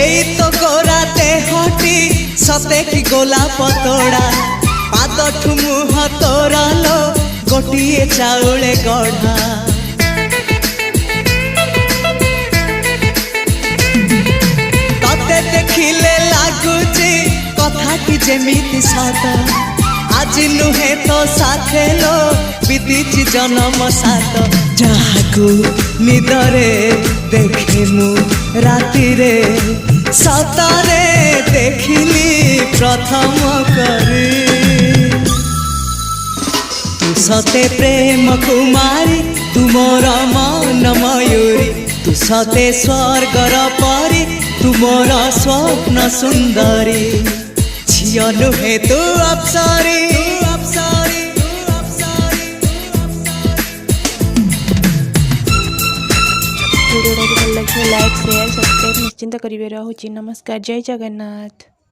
এই তো গোরাতে হটি সতে কি গোলাপ তোড়া পাদঠু মুহ তোরালো গোটিয়ে চাউলে গড়া ততে দেখিলে লাগুছি কথাটি যেমিতি সত আজি নুহে তো সাথে লো বিদিছি জনম সাত যাহাকু নিদরে দেখে মু রাতিরে সতরে দেখিলি প্রথম করে তু সতে প্রেম কুমারী তুমর মন ময়ূরী তু সতে স্বর্গর পরি তুমর স্বপ্ন সুন্দরী ঝিও নুহে তু অপ্সরী वीडियो भल लगे लाइक शेयर सब्सक्राइब निश्चिंत करेंगे। रहुछि नमस्कार, जय जगन्नाथ।